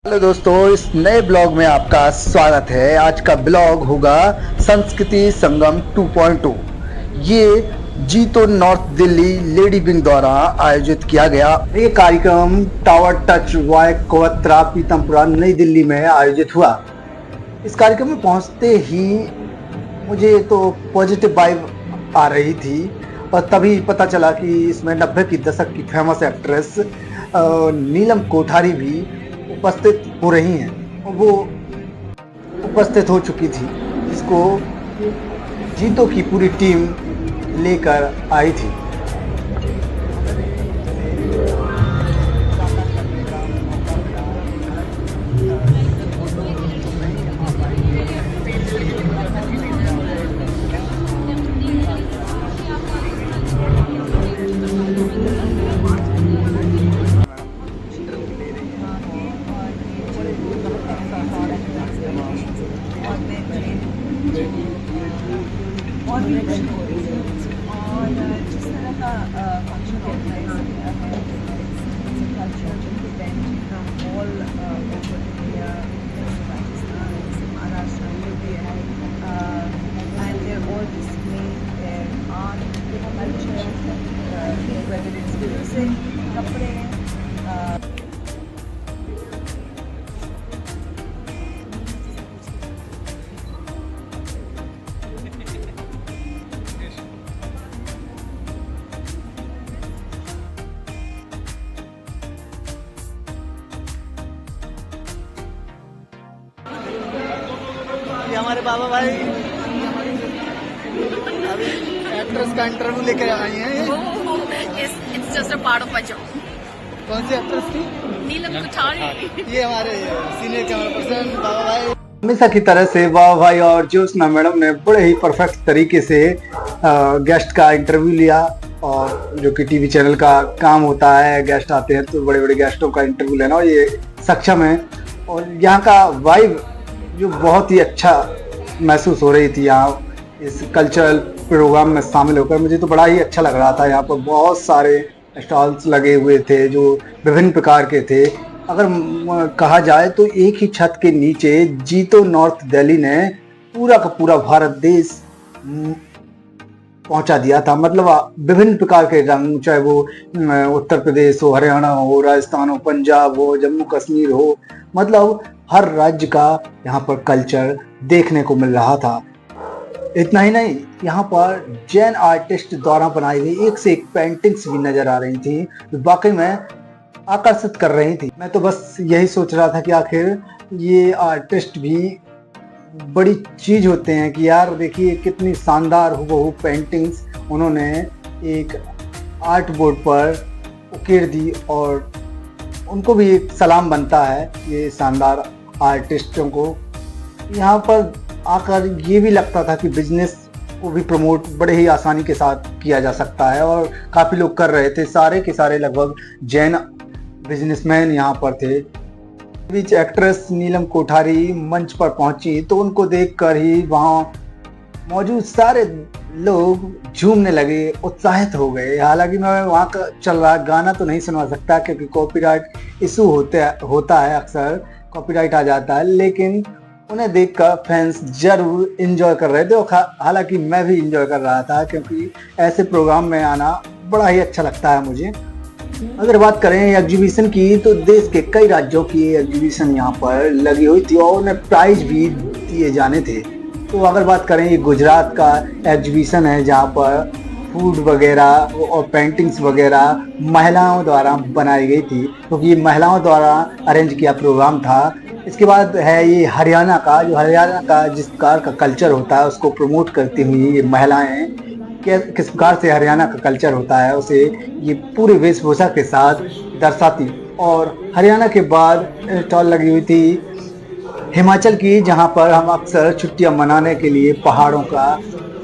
Hello दोस्तों, इस नए ब्लॉग में आपका स्वागत है। आज का ब्लॉग होगा संस्कृति संगम 2.2। ये जीतो नॉर्थ दिल्ली लेडी विंग द्वारा आयोजित किया गया। ये कार्यक्रम टावर टच वाय कोवत्रा पीतमपुरा नई दिल्ली में आयोजित हुआ। इस कार्यक्रम में पहुंचते ही मुझे तो पॉजिटिव वाइब आ रही थी और तभी पता चला कि इसमें 90 की दशक की फेमस एक्ट्रेस नीलम कोठारी भी उपस्थित हो रही हैं और वो उपस्थित हो चुकी थी, जिसको जीतो की पूरी टीम लेकर आई थी। और भी और जिस तरह का फंक्शन ऑर्गेनाइज किया है, cultural event from all over India, Pakistan, Maharashtra, UP, and they're all displaying their art, their culture, whether it's music, कपड़े, हमारे बाबा भाई अभी एक्ट्रेस का इंटरव्यू लेकर आई हैं। It's just a part of my job. कौन सी एक्ट्रेस थी? नीलम कोठारी। ये हमारे सीनियर कैमरा पर्सन बाबा भाई। हमेशा की तरह से बाबा भाई और ज्योत्सना मैडम ने बड़े ही परफेक्ट तरीके से गेस्ट का इंटरव्यू लिया, और जो कि टीवी चैनल का काम होता है, गेस्ट आते हैं तो बड़े बड़े गेस्टों का इंटरव्यू लेना, और ये सक्षम है। और यहाँ का वाइब जो बहुत ही अच्छा महसूस हो रही थी यहाँ इस कल्चरल प्रोग्राम में शामिल होकर, मुझे तो बड़ा ही अच्छा लग रहा था। यहाँ पर बहुत सारे स्टॉल्स लगे हुए थे जो विभिन्न प्रकार के थे। अगर कहा जाए तो एक ही छत के नीचे जीतो नॉर्थ दिल्ली ने पूरा का पूरा भारत देश पहुंचा दिया था। मतलब विभिन्न प्रकार के रंग, चाहे वो उत्तर प्रदेश हो, हरियाणा हो, राजस्थान हो, पंजाब हो, जम्मू कश्मीर हो, मतलब हर राज्य का यहाँ पर कल्चर देखने को मिल रहा था। इतना ही नहीं, यहाँ पर जैन आर्टिस्ट द्वारा बनाई गई एक से एक पेंटिंग्स भी नजर आ रही थी, जो वाकई में आकर्षित कर रही थी। मैं तो बस यही सोच रहा था कि आखिर ये आर्टिस्ट भी बड़ी चीज होते हैं कि यार देखिए कितनी शानदार हुबहू पेंटिंग्स उन्होंने एक आर्ट बोर्ड पर उकेर दी, और उनको भी एक सलाम बनता है ये शानदार आर्टिस्टों को। यहाँ पर आकर ये भी लगता था कि बिजनेस को भी प्रमोट बड़े ही आसानी के साथ किया जा सकता है, और काफ़ी लोग कर रहे थे। सारे के सारे लगभग जैन बिजनेसमैन यहाँ पर थे। बीच एक्ट्रेस नीलम कोठारी मंच पर पहुंची तो उनको देखकर ही वहाँ मौजूद सारे लोग झूमने लगे, उत्साहित हो गए। हालांकि मैं वहाँ का चल रहा गाना तो नहीं सुनवा सकता क्योंकि कॉपीराइट इशू होता है, अक्सर कॉपीराइट आ जाता है, लेकिन उन्हें देखकर फैंस जरूर एंजॉय कर रहे थे। हालांकि मैं भी एंजॉय कर रहा था क्योंकि ऐसे प्रोग्राम में आना बड़ा ही अच्छा लगता है मुझे। अगर बात करें एग्जीबिशन की तो देश के कई राज्यों की एग्जीबिशन यहाँ पर लगी हुई थी और उन्हें प्राइज भी दिए जाने थे। तो अगर बात करें, ये गुजरात का एग्जीबिशन है जहाँ पर फूड वगैरह और पेंटिंग्स वगैरह महिलाओं द्वारा बनाई गई थी, क्योंकि ये महिलाओं द्वारा अरेंज किया प्रोग्राम था। इसके बाद है ये हरियाणा का, जो हरियाणा का जिस प्रकार का कल्चर होता है उसको प्रमोट करती हुई ये महिलाएं किस प्रकार से हरियाणा का कल्चर होता है उसे ये पूरे वेशभूषा के साथ दर्शाती। और हरियाणा के बाद स्टॉल लगी हुई थी हिमाचल की, जहां पर हम अक्सर छुट्टियां मनाने के लिए पहाड़ों का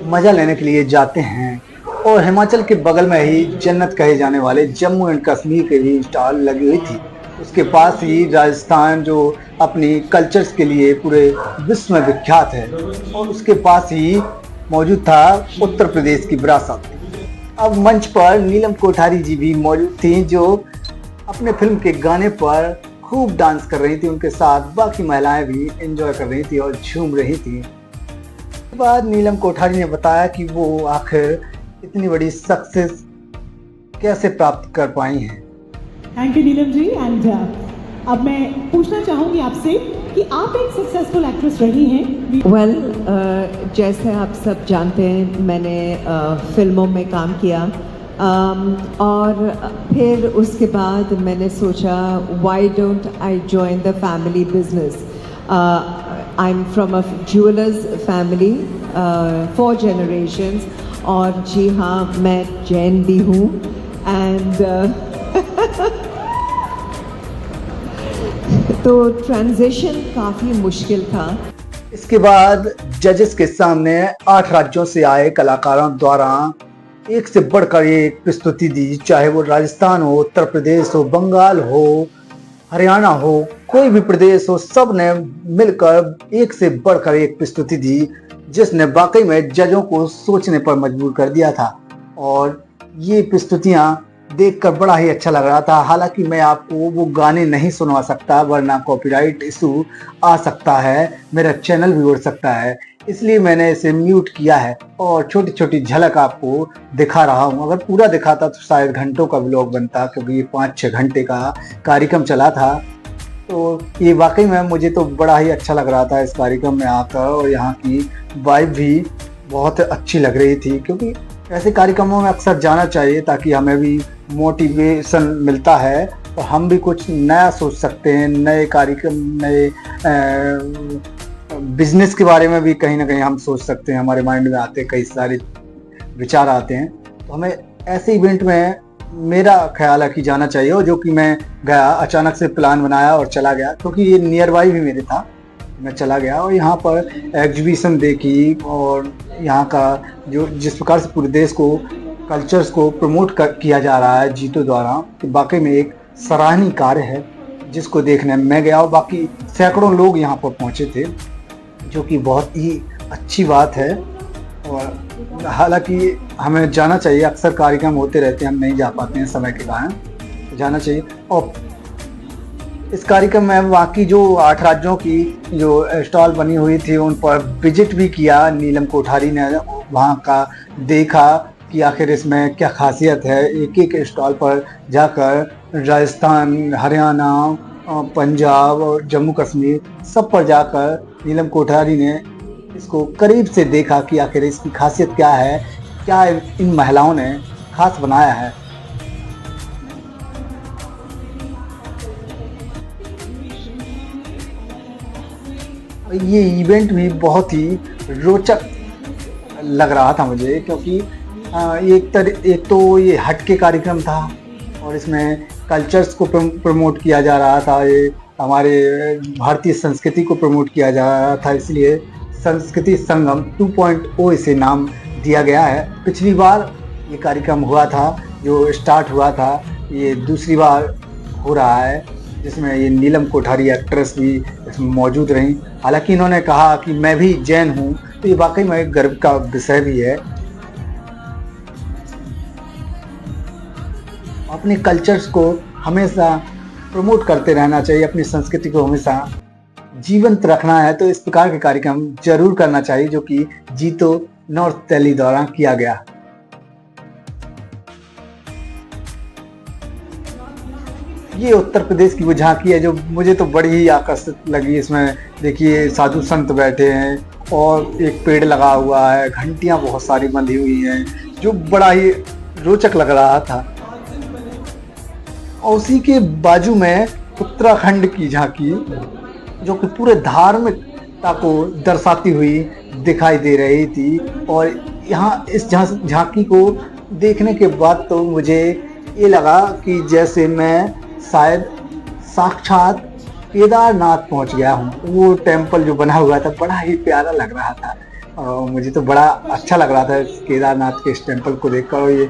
मज़ा लेने के लिए जाते हैं। और हिमाचल के बगल में ही जन्नत कहे जाने वाले जम्मू एंड कश्मीर के भी स्टॉल लगी हुई थी। उसके पास ही राजस्थान जो अपनी कल्चर्स के लिए पूरे विश्व में विख्यात है, और उसके पास ही मौजूद था उत्तर प्रदेश की विरासत। अब मंच पर नीलम कोठारी जी भी मौजूद थी, जो अपने फिल्म के गाने पर खूब डांस कर रही थी उनके साथ, बाकी महिलाएं भी एंजॉय कर रही थी और झूम रही थी। उसके बाद नीलम कोठारी ने बताया कि वो आखिर इतनी बड़ी सक्सेस कैसे प्राप्त कर पाई हैं। Thank you Neelam ji. And अब मैं पूछना चाहूँगी आपसे कि आप एक सक्सेसफुल एक्ट्रेस रही हैं। वेल, जैसे आप सब जानते हैं, मैंने फिल्मों में काम किया, और फिर उसके बाद मैंने सोचा why don't I join the family business. I am from a jewellers family, 4 generations, और जी हाँ, मैं जैन भी हूँ। एंड तो ट्रांजिशन काफ़ी मुश्किल था। इसके बाद जजेस के सामने 8 राज्यों से आए कलाकारों द्वारा एक से बढ़कर एक प्रस्तुति दी, चाहे वो राजस्थान हो, उत्तर प्रदेश हो, बंगाल हो, हरियाणा हो, कोई भी प्रदेश हो, सब ने मिलकर एक से बढ़कर एक प्रस्तुति दी, जिसने वाकई में जजों को सोचने पर मजबूर कर दिया था। और ये प्रस्तुतियां देखकर बड़ा ही अच्छा लग रहा था। हालांकि मैं आपको वो गाने नहीं सुनवा सकता, वरना कॉपीराइट इशू आ सकता है, मेरा चैनल भी उड़ सकता है, इसलिए मैंने इसे म्यूट किया है और छोटी छोटी झलक आपको दिखा रहा हूँ। अगर पूरा दिखाता तो शायद घंटों का व्लॉग बनता, क्योंकि ये 5-6 घंटे का कार्यक्रम चला था। तो ये वाकई में मुझे तो बड़ा ही अच्छा लग रहा था इस कार्यक्रम में आकर, और यहाँ की वाइब भी बहुत अच्छी लग रही थी, क्योंकि ऐसे कार्यक्रमों में अक्सर जाना चाहिए ताकि हमें भी मोटिवेशन मिलता है और हम भी कुछ नया सोच सकते हैं। नए कार्यक्रम, नए बिजनेस के बारे में भी कहीं ना कहीं हम सोच सकते हैं, हमारे माइंड में आते कई सारे विचार आते हैं। तो हमें ऐसे इवेंट में मेरा ख्याल है कि जाना चाहिए, और जो कि मैं गया, अचानक से प्लान बनाया और चला गया, क्योंकि ये नियर बाई भी मेरे था। मैं चला गया और यहाँ पर एग्जीबिशन देखी, और यहाँ का जो जिस प्रकार से पूरे देश को, कल्चर्स को प्रमोट किया जा रहा है जीतो द्वारा, तो वाकई में एक सराहनीय कार्य है, जिसको देखने मैं गया। और बाकी सैकड़ों लोग यहाँ पर पहुँचे थे, जो कि बहुत ही अच्छी बात है। और हालांकि हमें जाना चाहिए, अक्सर कार्यक्रम होते रहते हैं, हम नहीं जा पाते हैं समय के कारण, तो जाना चाहिए। और इस कार्यक्रम में बाकी जो 8 राज्यों की जो स्टॉल बनी हुई थी, उन पर विजिट भी किया नीलम कोठारी ने। वहाँ का देखा कि आखिर इसमें क्या खासियत है। एक एक स्टॉल पर जाकर राजस्थान, हरियाणा, पंजाब और जम्मू कश्मीर, सब पर जाकर नीलम कोठारी ने इसको करीब से देखा कि आखिर इसकी खासियत क्या है, क्या इन महिलाओं ने खास बनाया है। ये इवेंट भी बहुत ही रोचक लग रहा था मुझे, क्योंकि एक तो ये हटके कार्यक्रम था, और इसमें कल्चर्स को प्रमोट किया जा रहा था, ये हमारे भारतीय संस्कृति को प्रमोट किया जा रहा था, इसलिए संस्कृति संगम 2.0 इसे नाम दिया गया है। पिछली बार ये कार्यक्रम हुआ था, जो स्टार्ट हुआ था, ये दूसरी बार हो रहा है, जिसमें ये नीलम कोठारी एक्ट्रेस भी इसमें मौजूद रहीं। हालांकि इन्होंने कहा कि मैं भी जैन हूँ, तो ये वाकई में एक गर्व का विषय भी है। अपने कल्चर्स को हमेशा प्रमोट करते रहना चाहिए, अपनी संस्कृति को हमेशा जीवंत रखना है, तो इस प्रकार के कार्यक्रम जरूर करना चाहिए, जो कि जीतो नॉर्थ दिल्ली द्वारा किया गया। ये उत्तर प्रदेश की वो झांकी है, जो मुझे तो बड़ी ही आकर्षित लगी। इसमें देखिए साधु संत बैठे हैं, और एक पेड़ लगा हुआ है, घंटियां बहुत सारी बंधी हुई हैं, जो बड़ा ही रोचक लग रहा था। और उसी के बाजू में उत्तराखंड की झांकी, जो कि पूरे धार्मिकता को दर्शाती हुई दिखाई दे रही थी। और यहाँ इस झांकी को देखने के बाद तो मुझे ये लगा कि जैसे मैं शायद साक्षात केदारनाथ पहुंच गया हूँ। वो टेम्पल जो बना हुआ था बड़ा ही प्यारा लग रहा था, और मुझे तो बड़ा अच्छा लग रहा था केदारनाथ के इस टेम्पल को देखकर। ये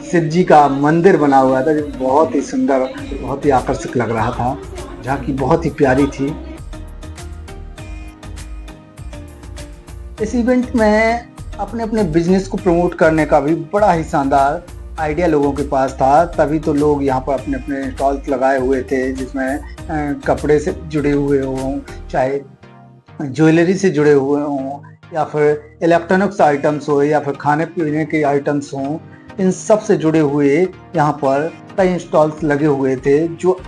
शिव जी का मंदिर बना हुआ था, जो बहुत ही सुंदर, बहुत ही आकर्षक लग रहा था, झांकी बहुत ही प्यारी थी। इस इवेंट में अपने अपने बिजनेस को प्रमोट करने का भी बड़ा ही शानदार आइडिया लोगों के पास था, तभी तो लोग यहाँ पर अपने अपने स्टॉल्स लगाए हुए थे, जिसमें कपड़े से जुड़े हुए हों, चाहे ज्वेलरी से जुड़े हुए हों, या फिर इलेक्ट्रॉनिक्स आइटम्स हो, या फिर खाने पीने के आइटम्स हों, इन सब से जुड़े हुए यहाँ पर कई स्टॉल्स लगे हुए थे जो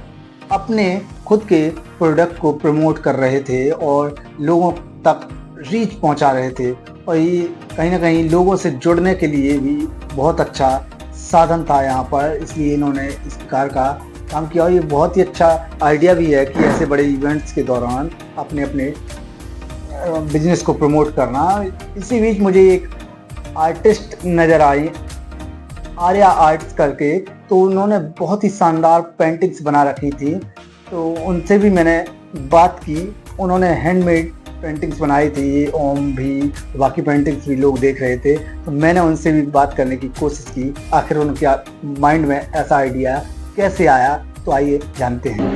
अपने खुद के प्रोडक्ट को प्रमोट कर रहे थे और लोगों तक रीच पहुंचा रहे थे। और ये कहीं ना कहीं लोगों से जुड़ने के लिए भी बहुत अच्छा साधन था यहाँ पर, इसलिए इन्होंने इस प्रकार का काम किया। और ये बहुत ही अच्छा आइडिया भी है कि ऐसे बड़े इवेंट्स के दौरान अपने अपने बिजनेस को प्रमोट करना। इसी बीच मुझे एक आर्टिस्ट नज़र आई, आर्या आर्ट्स करके, तो उन्होंने बहुत ही शानदार पेंटिंग्स बना रखी थी, तो उनसे भी मैंने बात की। उन्होंने हैंडमेड पेंटिंग्स बनाई थी, ओम भी, बाकी पेंटिंग्स भी लोग देख रहे थे, तो मैंने उनसे भी बात करने की कोशिश की, आखिर उनके माइंड में ऐसा आइडिया कैसे आया। तो आइए जानते हैं।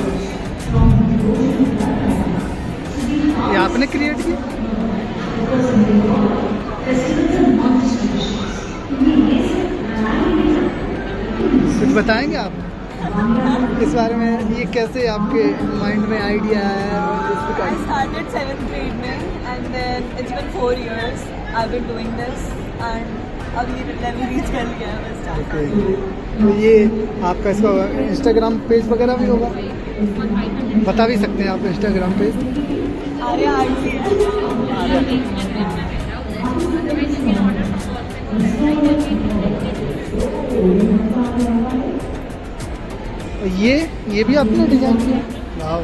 ये आपने क्रिएट की? कुछ बताएंगे आप इस बारे में, ये कैसे आपके माइंड में आइडिया है? I started 7th grade में and then it's been 4 years I've been doing this and अब ये level reach कर लिया है बस start कर लिया। तो ये आपका इसका इंस्टाग्राम पेज वगैरह भी होगा, बता भी सकते हैं आप इंस्टाग्राम पेज? आर्या आर्ट्स ही है। ये भी आपने डिजाइन किया? वाओ।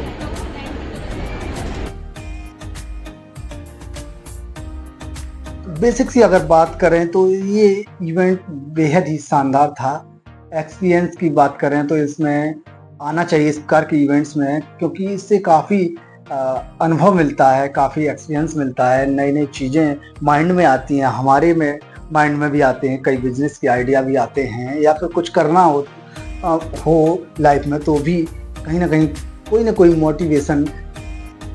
बेसिक सी अगर बात करें तो ये इवेंट बेहद ही शानदार था। एक्सपीरियंस की बात करें तो इसमें आना चाहिए इस प्रकार के इवेंट्स में, क्योंकि इससे काफ़ी अनुभव मिलता है, काफ़ी एक्सपीरियंस मिलता है, नई नई चीज़ें माइंड में आती हैं, हमारे में माइंड में भी आते हैं, कई बिजनेस के आइडिया भी आते हैं, या फिर कुछ करना हो लाइफ में, तो भी कहीं ना कोई मोटिवेशन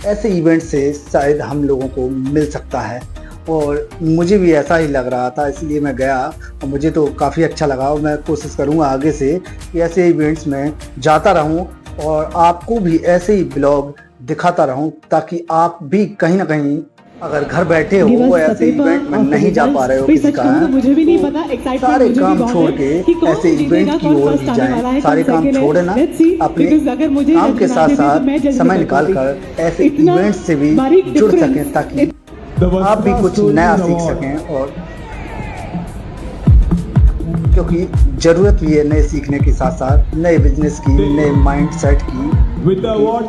ऐसे इवेंट से शायद हम लोगों को मिल सकता है। और मुझे भी ऐसा ही लग रहा था, इसलिए मैं गया और मुझे तो काफ़ी अच्छा लगा। और मैं कोशिश करूँगा आगे से कि ऐसे इवेंट्स में जाता रहूँ और आपको भी ऐसे ही ब्लॉग दिखाता रहूँ, ताकि आप भी कहीं ना कहीं अगर घर बैठे हो ऐसे इवेंट में नहीं जा पा रहे हो किसी का, मुझे भी नहीं पता, एक्साइटमेंट सारे मुझे काम भी बहुत छोड़ है के कि कौन ऐसे जीतेगा, इवेंट की कौन ओर फर्स्ट भी आने वाला जाएं, है, सारे कौन काम सेकंड है। छोड़े ना, Let's see, अपने because अगर मुझे काम के जज साथ बनाते थे तो मैं साथ जज समय नहीं निकाल कर कर ऐसे इतना इवेंट से भी बारीक जुड़ difference, सकें, ताकि आप भी कुछ नया सीख सकें। और क्योंकि ज़रूरत भी है नए सीखने के साथ साथ नए बिजनेस की, नए माइंडसेट की।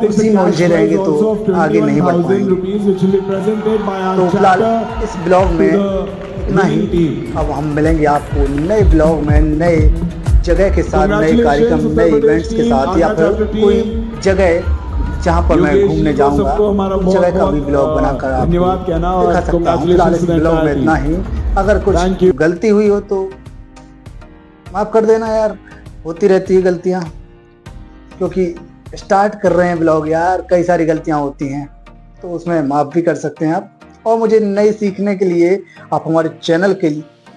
उसी में उलझे रहेंगे तो आगे नहीं बढ़ पाएंगे। तो फिलहाल इस ब्लॉग में इतना ही। अब हम मिलेंगे आपको नए ब्लॉग में, नए जगह के साथ, नए कार्यक्रम, नए इवेंट्स के साथ, या फिर कोई जगह जहाँ पर मैं घूमने जाऊँगा उस जगह का भी ब्लॉग बनाकर आपको दिखा सकता हूँ। फिलहाल इस ब्लॉग में इतना ही। अगर कुछ गलती हुई हो तो माफ़ कर देना यार, होती रहती है गलतियाँ, क्योंकि स्टार्ट कर रहे हैं ब्लॉग यार, कई सारी गलतियाँ होती हैं, तो उसमें माफ़ भी कर सकते हैं आप। और मुझे नए सीखने के लिए आप हमारे चैनल के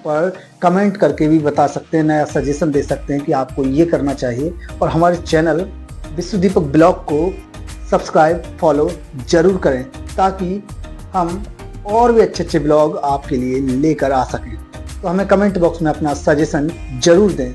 पर कमेंट करके भी बता सकते हैं, नया सजेशन दे सकते हैं कि आपको ये करना चाहिए। और हमारे चैनल विश्व दीपक ब्लॉग को सब्सक्राइब, फॉलो ज़रूर करें, ताकि हम और भी अच्छे अच्छे ब्लॉग आपके लिए लेकर आ सकें। तो हमें कमेंट बॉक्स में अपना सजेशन ज़रूर दें।